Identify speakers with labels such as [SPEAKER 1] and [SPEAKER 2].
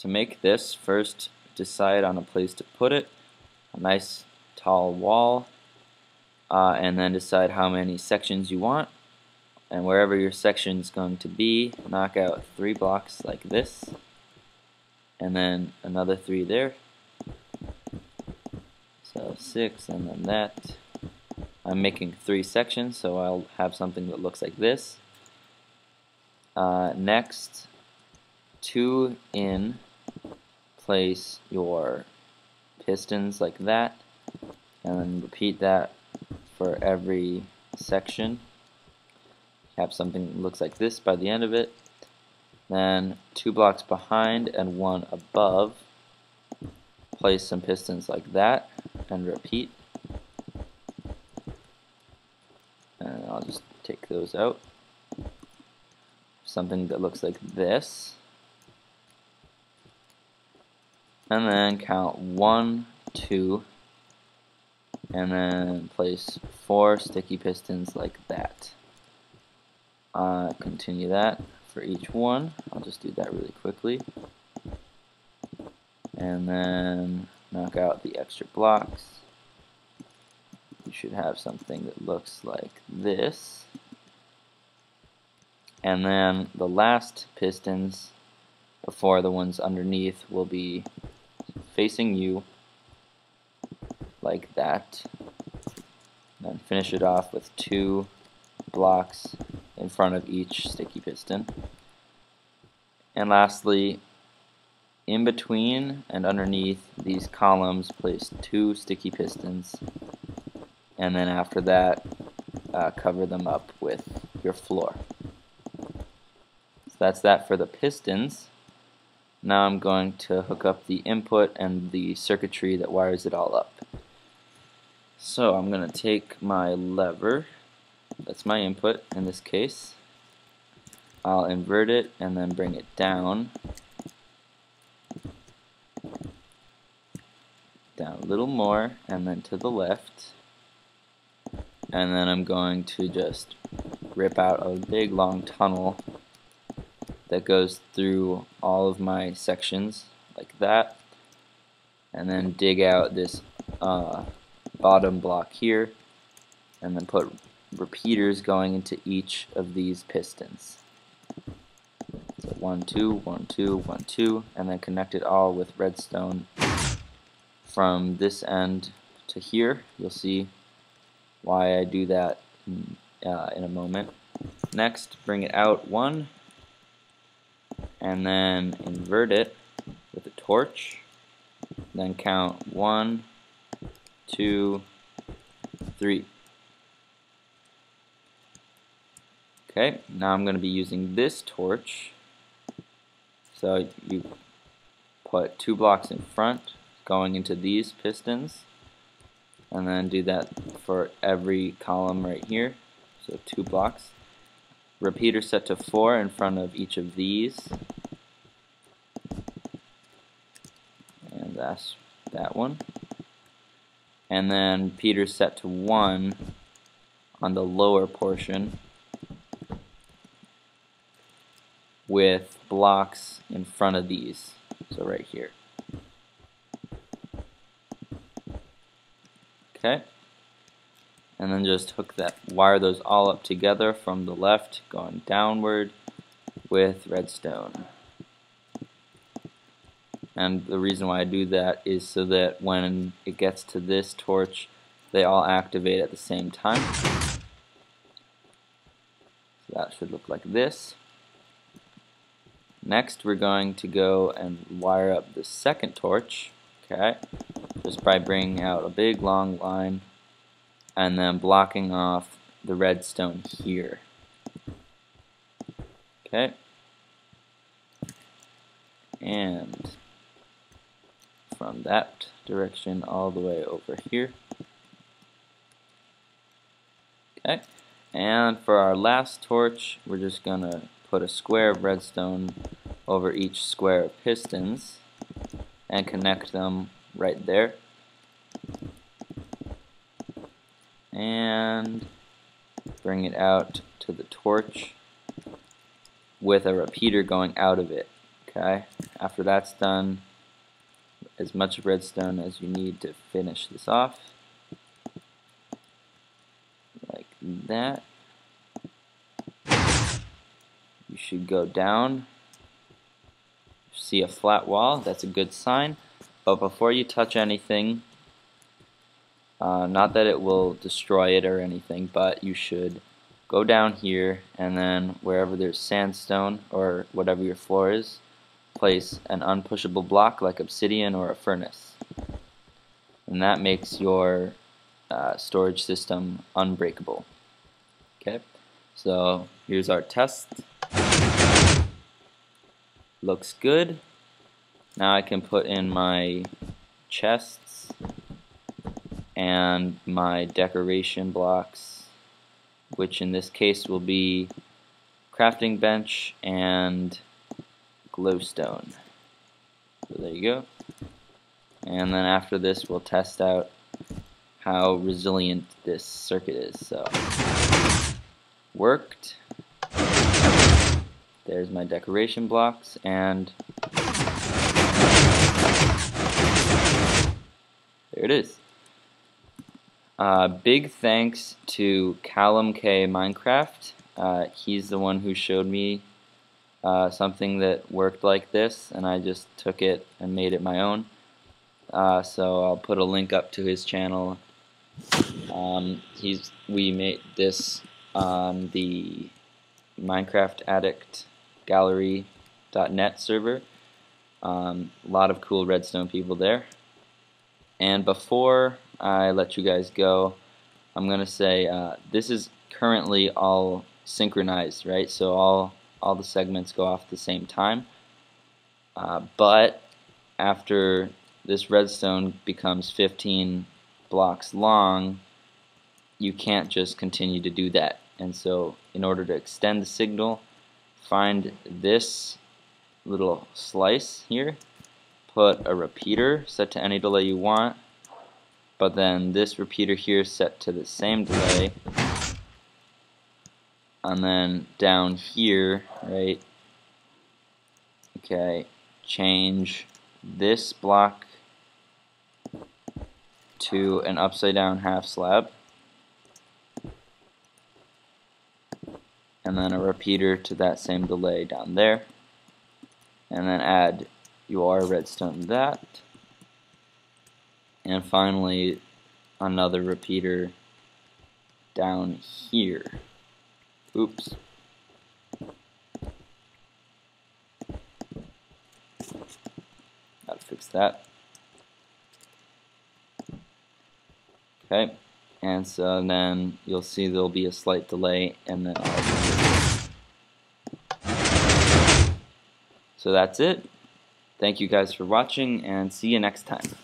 [SPEAKER 1] to make this, first decide on a place to put it, a nice tall wall, and then decide how many sections you want. And wherever your section is going to be, knock out 3 blocks like this, and then another 3 there. So 6, and then that. I'm making 3 sections, so I'll have something that looks like this. Next, 2 in, place your pistons like that, and then repeat that for every section. Have something that looks like this by the end of it. Then 2 blocks behind and 1 above, place some pistons like that, and repeat. And I'll just take those out. Something that looks like this. And then count 1, 2, and then place 4 sticky pistons like that. Continue that for each one. I'll just do that really quickly. And then knock out the extra blocks. You should have something that looks like this. And then the last pistons before the ones underneath will be facing you like that. Then finish it off with 2 blocks in front of each sticky piston. And lastly, in between and underneath these columns, place 2 sticky pistons, and then after that cover them up with your floor. So that's that for the pistons. Now I'm going to hook up the input and the circuitry that wires it all up. So I'm going to take my lever, that's my input in this case. I'll invert it and then bring it down a little more, and then to the left. And then I'm going to just rip out a big long tunnel that goes through all of my sections like that, and then dig out this bottom block here, and then put repeaters going into each of these pistons. So 1, 2, 1, 2, 1, 2, and then connect it all with redstone from this end to here. You'll see why I do that in a moment. Next, bring it out 1, and then invert it with a torch. Then count 1, 2, 3. Okay, now I'm going to be using this torch. So you put 2 blocks in front going into these pistons, and then do that for every column right here. So 2 blocks. Repeater set to 4 in front of each of these. And that's that one. And then repeater set to 1 on the lower portion with blocks in front of these. So right here. Okay. And then just wire those all up together from the left going downward with redstone. And the reason why I do that is so that when it gets to this torch, they all activate at the same time. So that should look like this. Next, we're going to go and wire up the second torch, okay, just by bringing out a big long line and then blocking off the redstone here. Okay, and from that direction all the way over here. Okay, and for our last torch, we're just going to put a square of redstone over each square of pistons and connect them right there. And bring it out to the torch with a repeater going out of it. Okay, after that's done, as much redstone as you need to finish this off, like that. You should go down, see a flat wall, that's a good sign. But before you touch anything, not that it will destroy it or anything, but you should go down here, and then wherever there's sandstone or whatever your floor is, place an unpushable block like obsidian or a furnace. And that makes your storage system unbreakable. Okay, so here's our test. Looks good. Now I can put in my chests and my decoration blocks, which in this case will be crafting bench and glowstone. So there you go. And then after this we'll test out how resilient this circuit is. So worked. There's my decoration blocks, and there it is. Big thanks to Callum K Minecraft. He's the one who showed me something that worked like this, and I just took it and made it my own. So I'll put a link up to his channel. We made this on the mcaddictgallery.info server. A lot of cool redstone people there. And before I let you guys go, I'm gonna say this is currently all synchronized, right? So all the segments go off at the same time. But after this redstone becomes 15 blocks long, you can't just continue to do that. And so in order to extend the signal, find this little slice here, put a repeater set to any delay you want, but then this repeater here set to the same delay, and then down here, right, okay, change this block to an upside down half slab, and then a repeater to that same delay down there, and then add your redstone to that, and finally another repeater down here. Oops. Gotta fix that. Okay, and so then you'll see there'll be a slight delay, and then so that's it. Thank you guys for watching, and see you next time.